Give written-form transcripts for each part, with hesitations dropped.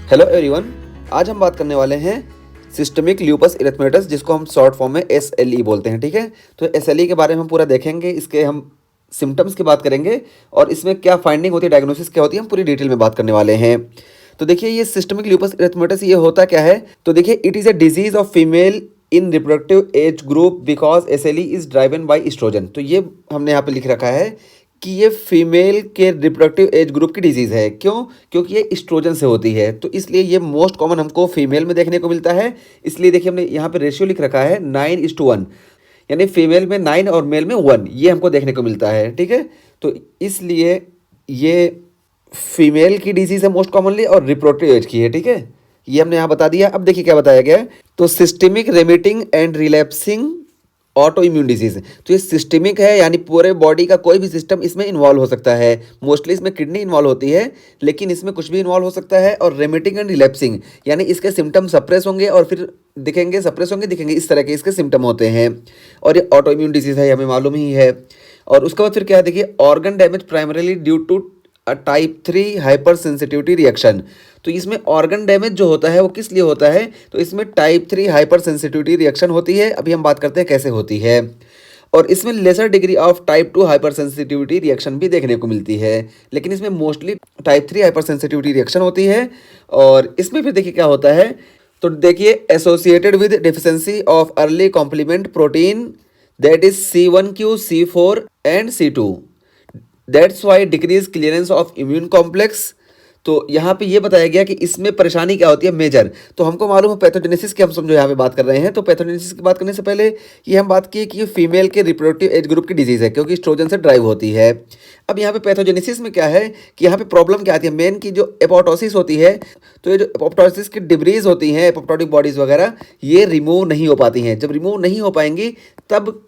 Hello everyone, आज हम बात करने वाले हैं सिस्टमिक ल्यूपस इरिथेमेटस, जिसको हम शॉर्ट फॉर्म में SLE बोलते हैं। ठीक है, तो SLE के बारे में हम पूरा देखेंगे, इसके हम सिम्टम्स की बात करेंगे और इसमें क्या फाइंडिंग होती है, डायग्नोसिस क्या होती है, हम पूरी डिटेल में बात करने वाले हैं। तो देखिए, ये सिस्टमिक ल्यूपस इरिथेमेटस ये होता क्या है। तो देखिए, it is a disease of female in reproductive age group because SLE is driven by estrogen. तो ये हमने यहाँ पे लिख रखा है कि ये फीमेल के रिप्रोडक्टिव एज ग्रुप की डिजीज़ है। क्यों? क्योंकि ये एस्ट्रोजन से होती है, तो इसलिए ये मोस्ट कॉमन हमको फीमेल में देखने को मिलता है। इसलिए देखिए, हमने यहाँ पे रेशियो लिख रखा है 9:1, यानी फीमेल में 9 और मेल में 1, ये हमको देखने को मिलता है। ठीक है, तो इसलिए ये फीमेल की डिजीज़ है मोस्ट कॉमनली और रिप्रोडक्टिव एज की है। ठीक है, ये हमने यहाँ बता दिया। अब देखिए क्या बताया गया है। तो systemic remitting and relapsing auto immune disease. तो ये सिस्टमिक है, यानी पूरे बॉडी का कोई भी सिस्टम इसमें इन्वॉल्व हो सकता है। मोस्टली इसमें किडनी इन्वॉल्व होती है, लेकिन इसमें कुछ भी इन्वॉल्व हो सकता है। और रेमिटिंग एंड रिलैप्सिंग, यानी इसके सिम्टम सप्रेस होंगे और फिर दिखेंगे, सप्रेस होंगे, दिखेंगे, इस तरह के इसके सिम्टम होते हैं। और ये ऑटो इम्यून डिजीज है, हमें मालूम ही है। और उसके बाद फिर क्या है, देखिए, organ damage primarily due to type 3 hyper sensitivity reaction. तो इसमें ऑर्गन डैमेज जो होता है वो किस लिए होता है, तो इसमें टाइप 3 हाइपर सेंसिटिविटी रिएक्शन होती है। अभी हम बात करते हैं कैसे होती है। और इसमें lesser degree of type 2 hyper sensitivity reaction भी देखने को मिलती है, लेकिन इसमें mostly type 3 hyper sensitivity reaction होती है। और इसमें फिर देखिए क्या होता है। तो देखिए, associated with deficiency of early complement protein that is C1q, C4 and C2, that's why decrease clearance of immune complex. तो यहाँ पे ये बताया गया कि इसमें परेशानी क्या होती है मेजर। तो हमको मालूम है पैथोजेनेसिस की, हम समझो यहाँ पे बात कर रहे हैं। तो पैथोजेनेसिस की बात करने से पहले ये हम बात की कि ये फीमेल के रिप्रोडक्टिव एज ग्रुप की डिजीज़ है, क्योंकि एस्ट्रोजन से ड्राइव होती है। अब यहाँ पे पैथोजेनेसिस में क्या है कि यहाँ पे प्रॉब्लम क्या आती है, मेन की जो एपोप्टोसिस होती है। तो ये जो एपोप्टोसिस की डिब्रीज होती हैं, एपोप्टोटिक बॉडीज़ वगैरह, ये रिमूव नहीं हो पाती हैं। जब रिमूव नहीं हो पाएंगी तब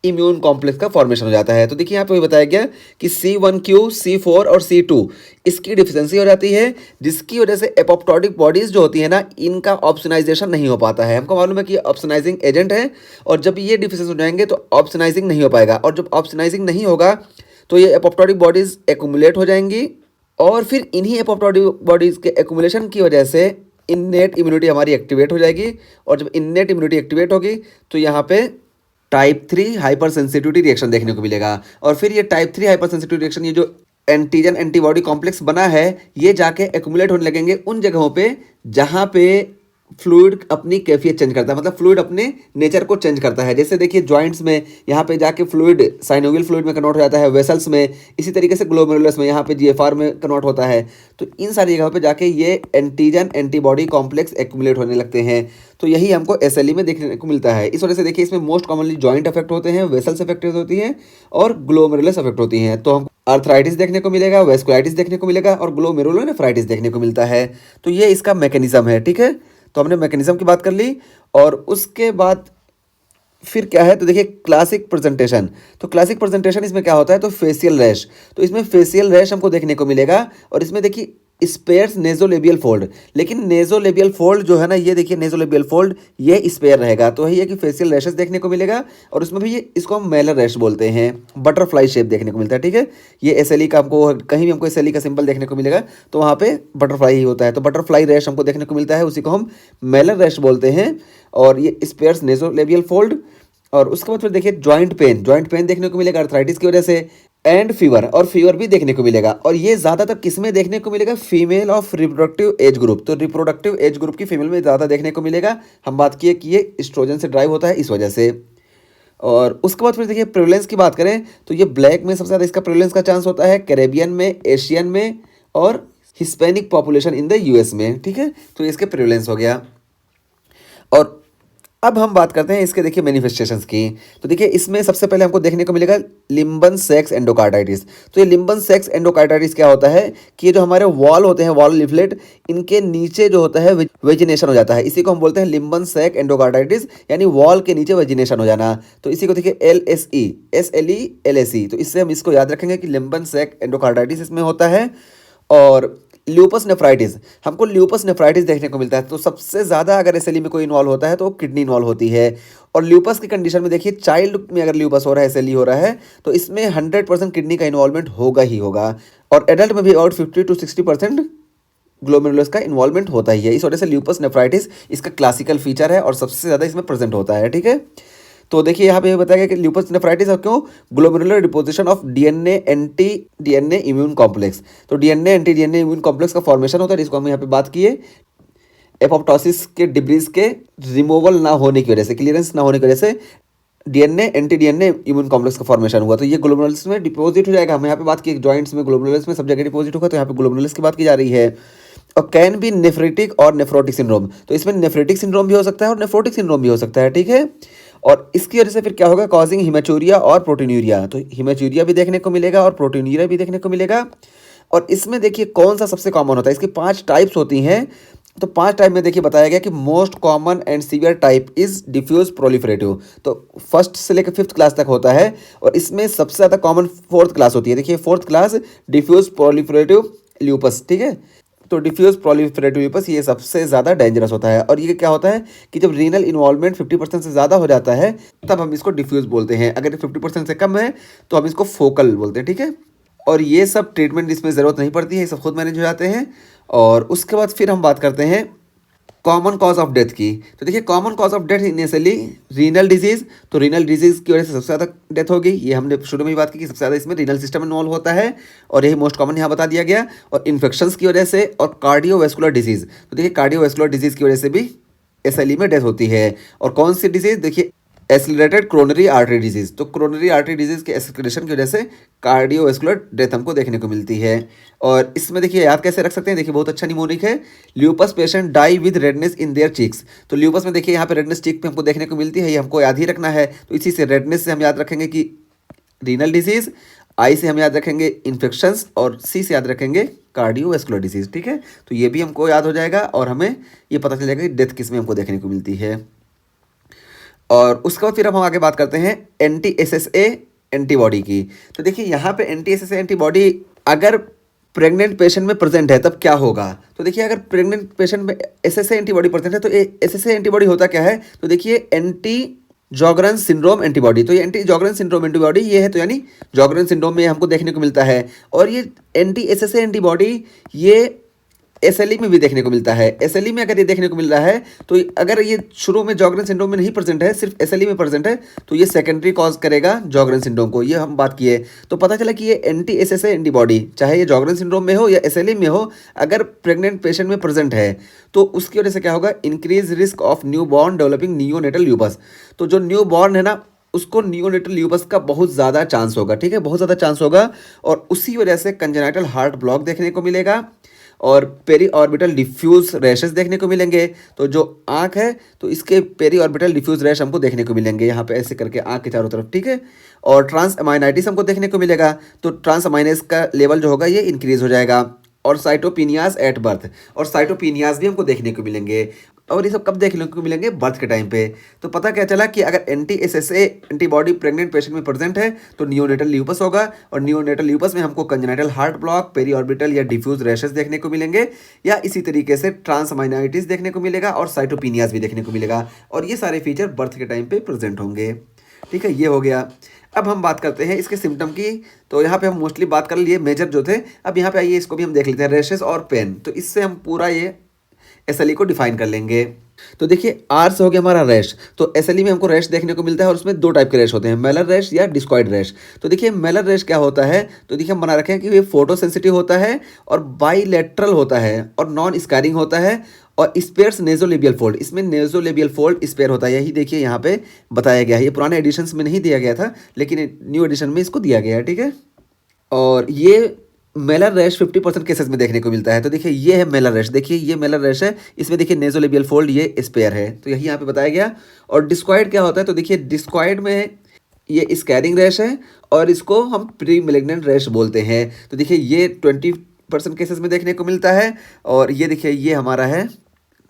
इम्यून कॉम्प्लेक्स का फॉर्मेशन हो जाता है। तो देखिए, यहाँ पे बताया गया कि C1q, C4 और C2 इसकी डिफिशेंसी हो जाती है, जिसकी वजह से एपोप्टोटिक बॉडीज़ जो होती है ना, इनका ऑप्शनाइजेशन नहीं हो पाता है। हमको मालूम है कि ये ऑप्शनाइजिंग एजेंट है, और जब ये डिफिशेंसी हो जाएंगे तो ऑप्शनाइजिंग नहीं हो पाएगा। और जब ऑप्शनाइजिंग नहीं होगा तो ये एपोप्टोटिक बॉडीज़ एक्यूमुलेट हो जाएंगी, और फिर इन्हीं एपोप्टोटिक बॉडीज़ के एक्यूमुलेशन की वजह से इननेट इम्यूनिटी हमारी एक्टिवेट हो जाएगी। और जब इननेट इम्यूनिटी एक्टिवेट होगी तो यहाँ पे टाइप 3 हाइपर सेंसिटिविटी रिएक्शन देखने को मिलेगा। और फिर ये टाइप 3 हाइपर सेंसिटिविटी रिएक्शन, ये जो एंटीजन एंटीबॉडी कॉम्प्लेक्स बना है, ये जाके एक्यूमुलेट होने लगेंगे उन जगहों पे जहाँ पे फ्लूइड अपनी कैफियत चेंज करता है, मतलब फ्लूइड अपने नेचर को चेंज करता है। जैसे देखिए, जॉइंट्स में यहाँ पे जाके फ्लूइड साइनोवियल फ्लूइड में कन्वर्ट हो जाता है, वेसल्स में, इसी तरीके से ग्लोमेरुलस में यहाँ पे GFR में कन्वर्ट होता है। तो इन सारी जगहों पे जाके ये एंटीजन एंटीबॉडी कॉम्प्लेक्स एक्यूमुलेट होने लगते हैं। तो यही हमको SLE में देखने को मिलता है। इस वजह से देखिए, इसमें मोस्ट कॉमनली जॉइंट अफेक्ट होते हैं, वेसल्स अफेक्टेड होती हैं और ग्लोमेरुलस अफेक्ट होती हैं। तो हम आर्थराइटिस देखने को मिलेगा, वेस्कुलाइटिस देखने को मिलेगा और ग्लोमेरुलोनेफ्राइटिस देखने को मिलता है। तो ये इसका मैकेनिज्म है। ठीक है, तो हमने मैकेनिज्म की बात कर ली। और उसके बाद फिर क्या है, तो देखिए, क्लासिक प्रेजेंटेशन। तो क्लासिक प्रेजेंटेशन इसमें क्या होता है, तो फेशियल रैश। तो इसमें फेशियल रैश हमको देखने को मिलेगा। और इसमें देखिए स्पेयर्स नेजोलेबियल फोल्ड, लेकिन नेजोलेबियल फोल्ड जो है ना, ये देखिए नेजोलेबियल फोल्ड ये स्पेयर रहेगा। तो वही है कि फेशियल रैशेस देखने को मिलेगा। और उसमें भी ये, इसको हम मेलर रैश बोलते हैं, बटरफ्लाई शेप देखने को मिलता है। ठीक है, ये SLE का हमको कहीं भी हमको SLE का सिंबल देखने को मिलेगा तो वहाँ पे बटरफ्लाई ही होता है। तो बटरफ्लाई रैश हमको देखने को मिलता है, उसी को हम मेलर रैश बोलते हैं। और ये स्पेयर्स नेजोलेबियल फोल्ड। और उसके बाद फिर देखिए जॉइंट पेन देखने को मिलेगा अर्थराइटिस की वजह से, एंड फीवर, और फीवर भी देखने को मिलेगा। और ये ज़्यादातर किस में देखने को मिलेगा, female of reproductive age group. तो रिप्रोडक्टिव एज ग्रुप की फीमेल में ज़्यादा देखने को मिलेगा। हम बात किए कि ये एस्ट्रोजन से ड्राइव होता है इस वजह से। और उसके बाद फिर देखिए प्रेवलेंस की बात करें तो ये ब्लैक में सबसे ज़्यादा इसका प्रेवलेंस का चांस होता है, कैरेबियन में, एशियन में और Hispanic population in the US में। ठीक है, तो इसके प्रेवलेंस हो गया। और अब हम बात करते हैं इसके देखिए मैनिफेस्टेशंस की। तो देखिए, इसमें सबसे पहले हमको देखने को मिलेगा लिम्बन सेक्स एंडोकार्डाइटिस। तो ये लिम्बन सेक्स एंडोकार्डाइटिस क्या होता है कि ये जो हमारे वॉल होते हैं, वॉल लिफलेट, इनके नीचे जो होता है वेजिनेशन हो जाता है। इसी को हम बोलते हैं लिम्बन सेक एंडोकार्डाइटिस, यानी वॉल के नीचे वेजिनेशन हो जाना। तो इसी को देखिए LSE, SLE, LSE। तो इससे हम इसको याद रखेंगे कि लिम्बन सेक एंडोकार्डाइटिस इसमें होता है। और ल्यूपस नेफ्राइटिस, हमको ल्यूपस नेफ्राइटिस देखने को मिलता है। तो सबसे ज़्यादा अगर SLE में कोई इन्वॉल्व होता है तो किडनी इन्वॉल्व होती है। और ल्यूपस की कंडीशन में देखिए, चाइल्ड में अगर ल्यूपस हो रहा है, SLE हो रहा है, तो इसमें 100% किडनी का इन्वॉल्वमेंट होगा ही होगा। और एडल्ट में भी अबाउट 50 to 60% ग्लोमेरुलस का इन्वॉल्वमेंट होता ही है। इस वजह से ल्यूपस नेफ्राइटिस इसका क्लासिकल फीचर है और सबसे ज़्यादा इसमें प्रेजेंट होता है, ठीक है। तो देखिए यहाँ पे बताया गया कि ल्यूपस नेफ्राइटिस और क्यों, glomerular deposition of DNA anti DNA immune complex. तो DNA anti DNA immune complex का फॉर्मेशन होता है, जिसको हम यहाँ पे बात किए एपोप्टोसिस के डिब्रीज के रिमूवल ना होने की वजह से, क्लियरेंस ना होने की वजह से DNA anti DNA immune complex का फॉर्मेशन हुआ। तो ये ग्लोमेरुलस में डिपॉजिट हो जाएगा। हम यहाँ पे बात की जॉइंट्स में, ग्लोमेरुलस में सब जगह डिपॉजिट होगा, तो यहाँ पे ग्लोमेरुलस की बात की जा रही है। और कैन बी नेफ्रेटिक और नेफ्रोटिक सिंड्रोम, तो इसमें नेफ्रेटिक सिंड्रोम भी हो सकता है और नेफ्रोटिक सिंड्रोम भी हो सकता है, ठीक है। और इसकी वजह से फिर क्या होगा, कॉजिंग हिमेचूरिया और प्रोटीनूरिया। तो हिमेचूरिया भी देखने को मिलेगा और प्रोटीनूरिया भी देखने को मिलेगा। और इसमें देखिए कौन सा सबसे कॉमन होता है, इसकी 5 टाइप्स होती हैं। तो 5 टाइप में देखिए बताया गया कि most common and severe type is diffuse proliferative. तो फर्स्ट से लेकर 5th क्लास तक होता है और इसमें सबसे ज़्यादा कॉमन 4th क्लास होती है। देखिए 4th class diffuse proliferative lupus, ठीक है। तो डिफ्यूज प्रोलिफरेटिव ल्यूपस ये सबसे ज़्यादा डेंजरस होता है। और ये क्या होता है कि जब रीनल इन्वॉल्वमेंट 50% से ज़्यादा हो जाता है तब हम इसको डिफ्यूज बोलते हैं। अगर 50% से कम है तो हम इसको फोकल बोलते हैं, ठीक है। और ये सब ट्रीटमेंट इसमें ज़रूरत नहीं पड़ती है, ये सब खुद मैनेज हो जाते हैं। और उसके बाद फिर हम बात करते हैं कॉमन कॉज ऑफ डेथ की। तो देखिए common cause of death initially renal disease. तो रीनल डिजीज़ की वजह से सबसे ज़्यादा डेथ होगी, ये हमने शुरू में ही बात की कि सबसे ज़्यादा इसमें रीनल सिस्टम इन्वॉल्व होता है और यही मोस्ट कॉमन यहाँ बता दिया गया। और इन्फेक्शंस की वजह से और कार्डियोवैस्कुलर डिजीज़। तो देखिए कार्डियोवैस्कुलर डिजीज़ की वजह से भी एसएलई में डेथ होती है। और कौन सी डिजीज़, देखिए एसिलरेटेड क्रोनरी आर्टरी डिजीज़। तो क्रोनरी आर्टरी डिजीज़ के एसिलेशन की वजह से कार्डियोवैस्कुलर डेथ हमको देखने को मिलती है। और इसमें देखिए याद कैसे रख सकते हैं, देखिए बहुत अच्छा निमोनिक है, lupus patient die with redness in their cheeks. तो ल्यूपस में देखिए यहाँ पे रेडनेस चीक पे हमको देखने को मिलती है, ये हमको याद ही रखना है। तो इसी से रेडनेस से हम याद रखेंगे कि रीनल डिजीज़, आई से हम याद रखेंगे इन्फेक्शंस और सी से याद रखेंगे कार्डियोवैस्कुलर डिजीज़, ठीक है। तो ये भी हमको याद हो जाएगा और हमें ये पता चल जाएगा कि डेथ किस में हमको देखने को मिलती है। और उसके बाद फिर हम आगे बात करते हैं एंटी एसएसए एंटीबॉडी की। तो देखिए यहाँ पे एंटी एसएसए एंटीबॉडी अगर प्रेग्नेंट पेशेंट में प्रेजेंट है तब क्या होगा। तो देखिए अगर प्रेग्नेंट पेशेंट में एसएसए एंटीबॉडी प्रेजेंट है तो एसएसए एंटीबॉडी होता क्या है, तो देखिए एंटी जॉगरन सिंड्रोम एंटीबॉडी। तो ये एंटी जॉगरन सिंड्रोम एंटीबॉडी ये है, तो यानी जॉगरन सिंड्रोम में हमको देखने को मिलता है। और ये एंटी एसएसए एंटीबॉडी ये एसएलई में भी देखने को मिलता है। एसएलई में अगर ये देखने को मिल रहा है तो अगर ये शुरू में जॉगरन सिंड्रोम में नहीं प्रेजेंट है, सिर्फ एसएलई में प्रेजेंट है, तो ये सेकेंडरी कॉज करेगा जॉगरन सिंड्रोम को, ये हम बात किए। तो पता चला कि ये एंटी एसएसए एंटीबॉडी चाहे ये जॉगरन सिंड्रोम में हो या एसएलई में हो, अगर प्रेग्नेंट पेशेंट में प्रेजेंट है तो उसकी वजह से क्या होगा, increase risk of new born developing neonatal lupus. तो जो न्यू बॉर्न है ना उसको नियोनेटल ल्यूपस का बहुत ज़्यादा चांस होगा, ठीक है, बहुत ज़्यादा चांस होगा। और उसी वजह से कंजेनाइटल हार्ट ब्लॉक देखने को मिलेगा और पेरी ऑर्बिटल डिफ्यूज रैशेस देखने को मिलेंगे। तो जो आँख है तो इसके पेरी ऑर्बिटल डिफ्यूज रैश हमको देखने को मिलेंगे यहाँ पे ऐसे करके आँख के चारों तरफ, ठीक है। और ट्रांस अमाइनाइटिस हमको देखने को मिलेगा। तो ट्रांस अमाइनेस का लेवल जो होगा ये इंक्रीज हो जाएगा। और साइटोपिनियाज एट बर्थ, और साइटोपिनियाज भी हमको देखने को मिलेंगे। और ये सब कब देखने को मिलेंगे, बर्थ के टाइम पे। तो पता क्या चला कि अगर anti SSA antibody pregnant patient में प्रेजेंट है तो नियोनेटल ल्यूपस होगा। और नियोनेटल ल्यूपस में हमको congenital heart block, peri orbital या डिफ्यूज रैशेस देखने को मिलेंगे, या इसी तरीके से ट्रांसअमाइनाइटिस देखने को मिलेगा और साइटोपिनियाज भी देखने को मिलेगा। और ये सारे फीचर बर्थ के टाइम पे प्रेजेंट होंगे, ठीक है। ये हो गया। अब हम बात करते हैं इसके सिम्टम की। तो यहाँ पे हम मोस्टली बात कर लिए मेजर जो थे। अब यहाँ पे आइए इसको भी हम देख लेते हैं, रैशेस और पेन। तो इससे हम पूरा ये एसएलई को डिफाइन कर लेंगे। तो देखिए आर से हो गया हमारा रैश। तो एसएलई में हमको रैश देखने को मिलता है और उसमें 2 टाइप के रैश होते हैं, मेलर रैश या डिस्कॉइड रैश। तो देखिए मेलर रैश क्या होता है, तो देखिए हम बना रखे हैं कि ये फोटो सेंसिटिव होता है और बाईलेटरल होता है और नॉन स्कारिंग होता है और स्पेयर्स नेजोलेबियल फोल्ड। इसमें नेजोलेबियल फोल्ड स्पेयर होता है, यही देखिए यहाँ पे बताया गया है। ये पुराने एडिशंस में नहीं दिया गया था लेकिन न्यू एडिशन में इसको दिया गया है, ठीक है। और ये मेलर रैश 50% केसेस में देखने को मिलता है। तो देखिए ये है मेलर रैश, देखिए ये मेलर रैश है, इसमें देखिए नेजोलेबियल फोल्ड ये स्पेयर है, तो यही यहाँ पे बताया गया। और डिस्क्वाइड क्या होता है, तो देखिए डिस्क्वाइड में ये स्कैरिंग रैश है और इसको हम प्री मेलिग्नेंट रैश बोलते हैं। तो देखिए ये 20% केसेस में देखने को मिलता है। और ये देखिए ये हमारा है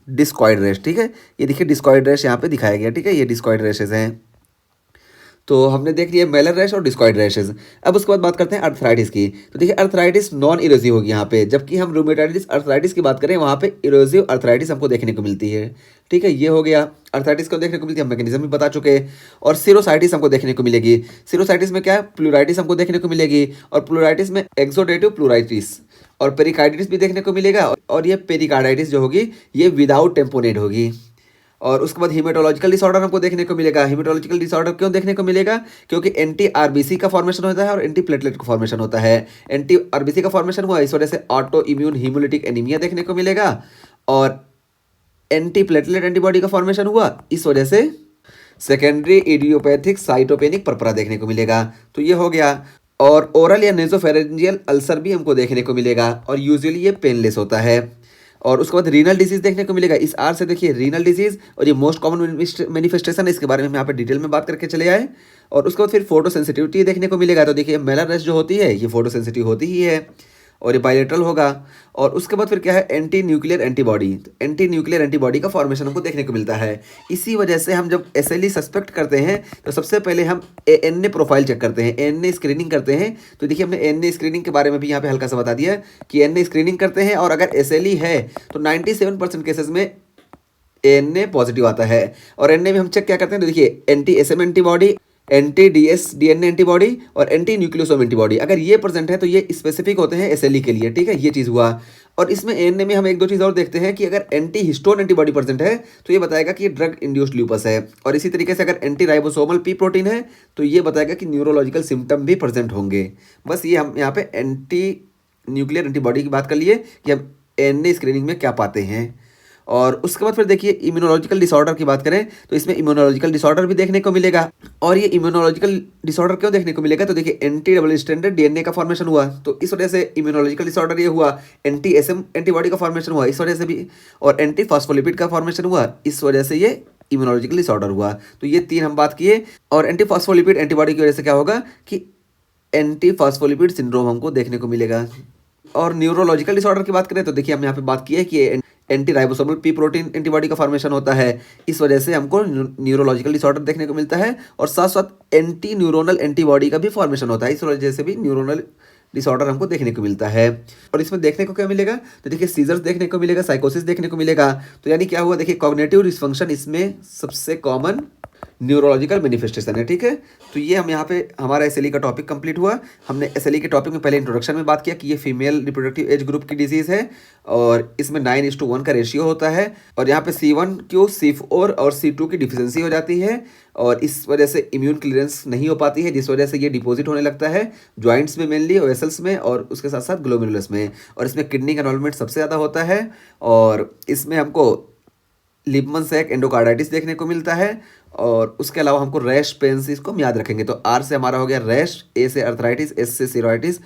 डिस्क्वाइड रैश, ठीक है। ये देखिए डिस्क्वाइड रैश यहाँ पे दिखाया गया, ठीक है, ये डिस्क्वाइड रैशेज हैं। तो हमने देख लिया मेलर रैश और डिस्कॉइड रैशेज। अब उसके बाद बात करते हैं अर्थराइटिस की। तो देखिए अर्थराइटिस नॉन इरोसिव होगी यहाँ पे, जबकि हम रूमेटाइटिस अर्थराइटिस की बात करें वहाँ पे इरोसिव अर्थराइटिस हमको देखने को मिलती है। ठीक है, ये हो गया। अर्थराइटिस को देखने को मिलती है, हम मैकेनिज्म भी बता चुके हैं। और सिरोसाइटिस हमको देखने को मिलेगी। सिरोसाइटिस में क्या है, प्लूराइटिस हमको देखने को मिलेगी। और प्लूराइटिस में एक्सोडेटिव प्लूराइटिस और पेरिकार्डिटिस भी देखने को मिलेगा। और ये पेरिकार्डाइटिस जो होगी ये विदाउट टेम्पोनेट होगी। और उसके बाद हीमेटोलॉजिकल डिसऑर्डर हमको देखने को मिलेगा। हीमेटोलॉजिकल डिसऑर्डर क्यों देखने को मिलेगा, क्योंकि एंटी आरबीसी का फॉर्मेशन होता है और एंटी प्लेटलेट का फॉर्मेशन होता है। एंटी आरबीसी का फॉर्मेशन हुआ, इस वजह से ऑटो इम्यून हीमोलिटिक एनीमिया देखने को मिलेगा। और एंटी प्लेटलेट एंटीबॉडी का फॉर्मेशन हुआ, इस वजह से सेकेंडरी इडियोपैथिक साइटोपेनिक परपरा देखने को मिलेगा। तो ये हो गया। और ओरल या नेजोफेरेंजियल अल्सर भी हमको देखने को मिलेगा और यूजुअली ये पेनलेस होता है। और उसके बाद रीनल डिजीज देखने को मिलेगा। इस आर से देखिए रीनल डिजीज, और ये मोस्ट कॉमन मैनिफेस्टेशन है, इसके बारे में हम यहाँ पे डिटेल में बात करके चले आए। और उसके बाद फिर फोटो सेंसिटिविटी देखने को मिलेगा। तो देखिए मेलर रेस्ट जो होती है ये फोटो सेंसिटिव होती ही है और ये बायलेटरल होगा। और उसके बाद फिर क्या है, एंटी न्यूक्लियर एंटीबॉडी। तो एंटी न्यूक्लियर एंटीबॉडी का फॉर्मेशन हमको देखने को मिलता है। इसी वजह से हम जब एसएलई सस्पेक्ट करते हैं तो सबसे पहले हम एएनए प्रोफाइल चेक करते हैं, एएनए स्क्रीनिंग करते हैं। तो देखिए हमने एएनए स्क्रीनिंग के बारे में भी यहाँ पे हल्का सा बता दिया कि एएनए स्क्रीनिंग करते हैं, और अगर एसएलई है तो 97% केसेस में एएनए पॉजिटिव आता है। और एएनए में हम चेक क्या करते हैं, तो देखिए anti SM antibody, anti DS DNA antibody और एंटी न्यूक्लियोसोम एंटीबॉडी, अगर ये प्रेजेंट है तो ये स्पेसिफिक होते हैं एसएलई के लिए। ठीक है, ये चीज़ हुआ। और इसमें एएनए में हम एक दो चीज़ और देखते हैं कि अगर एंटी हिस्टोन एंटीबॉडी प्रेजेंट है तो ये बताएगा कि ये ड्रग इंड्यूस्ड ल्यूपस है। और इसी तरीके से अगर एंटी राइबोसोमल पी प्रोटीन है तो ये बताएगा कि न्यूरोलॉजिकल सिम्टम भी प्रेजेंट होंगे। बस ये हम यहाँ पे एंटी न्यूक्लियर एंटीबॉडी की बात कर लिए कि हम एएनए स्क्रीनिंग में क्या पाते हैं। और उसके बाद फिर देखिए इम्यूनोलॉजिकल डिसऑर्डर की बात करें तो इसमें इम्यूनोलॉजिकल डिसऑर्डर भी देखने को मिलेगा। और ये इम्यूनोलॉजिकल डिसऑर्डर क्यों देखने को मिलेगा, तो देखिए एंटी डबल स्ट्रैंडेड डीएनए का फॉर्मेशन हुआ, तो इस वजह से इम्यूनोलॉजिकल डिसऑर्डर ये हुआ। एंटी एसएम एंटीबॉडी का फॉर्मेशन हुआ, इस वजह से भी। और एंटी फॉस्फोलिपिड का फॉर्मेशन हुआ, इस वजह से ये इम्यूनोलॉजिकल डिसऑर्डर हुआ। तो ये तीन हम बात किए। और एंटी फॉस्फोलिपिड एंटीबॉडी की वजह से क्या होगा कि एंटी फॉस्फोलिपिड सिंड्रोम हमको देखने को मिलेगा। और न्यूरोलॉजिकल डिसऑर्डर की बात करें तो देखिए हम यहाँ पे बात की है कि anti ribosomal P protein antibody का फॉर्मेशन होता है, इस वजह से हमको न्यूरोलॉजिकल डिसऑर्डर देखने को मिलता है। और साथ साथ एंटी न्यूरोनल एंटीबॉडी का भी फॉर्मेशन होता है, इस वजह से भी न्यूरोनल डिसऑर्डर हमको देखने को मिलता है। और इसमें देखने को क्या मिलेगा, तो देखिए सीजर्स देखने को मिलेगा, साइकोसिस देखने को मिलेगा। तो यानी क्या हुआ, देखिए कॉग्निटिव डिसफंक्शन इसमें सबसे कॉमन न्यूरोलॉजिकल मैनिफेस्टेशन है। ठीक है, तो ये हम यहाँ पे हमारा एसएलई का टॉपिक कंप्लीट हुआ। हमने एसएलई के टॉपिक में पहले इंट्रोडक्शन में बात किया कि ये फीमेल रिप्रोडक्टिव एज ग्रुप की डिजीज़ है और इसमें 9:1 का रेशियो होता है। और यहाँ पे C1Q C4 और C2 की डिफिशेंसी हो जाती है और इस वजह से इम्यून क्लियरेंस नहीं हो पाती है, जिस वजह से ये डिपॉजिट होने लगता है जॉइंट्स में, मेनली वेसल्स में और उसके साथ साथ ग्लोमेरुलस में। और इसमें किडनी का इन्वॉल्वमेंट सबसे ज़्यादा होता है। और इसमें हमको लिपमन सैक एंडोकार्डाइटिस देखने को मिलता है। और उसके अलावा हमको रैश पेन्स, इसको हम याद रखेंगे। तो आर से हमारा हो गया रैश, ए से अर्थराइटिस, एस से सिरोइटिस,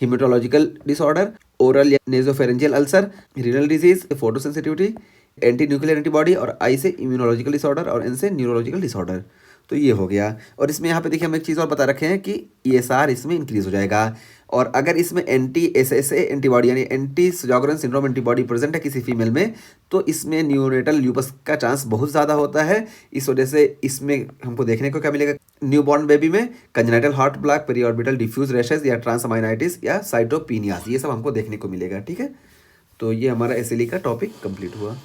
हिमेटोलॉजिकल डिसऑर्डर, ओरल या nasopharyngeal ulcer, renal disease, photosensitivity, anti nuclear antibody, और आई से इम्यूनोलॉजिकल डिसऑर्डर और एन से न्यूरोलॉजिकल डिसऑर्डर। तो ये हो गया। और इसमें यहाँ पे देखिए हम एक चीज़ और बता रखे हैं कि ESR इसमें इंक्रीज हो जाएगा। और अगर इसमें एंटी SSA एंटीबॉडी यानी एंटी सजागरन सिंड्रोम एंटीबॉडी प्रेजेंट है किसी फीमेल में, तो इसमें न्यूनेटल ल्यूपस का चांस बहुत ज़्यादा होता है। इस वजह से इसमें हमको देखने को क्या मिलेगा, न्यूबॉर्न बेबी में congenital heart block, periorbital diffuse rashes या ट्रांसअमाइनाइटिस या साइटोपिनियास, ये सब हमको देखने को मिलेगा। ठीक है, तो ये हमारा एसएलई का टॉपिक कंप्लीट हुआ।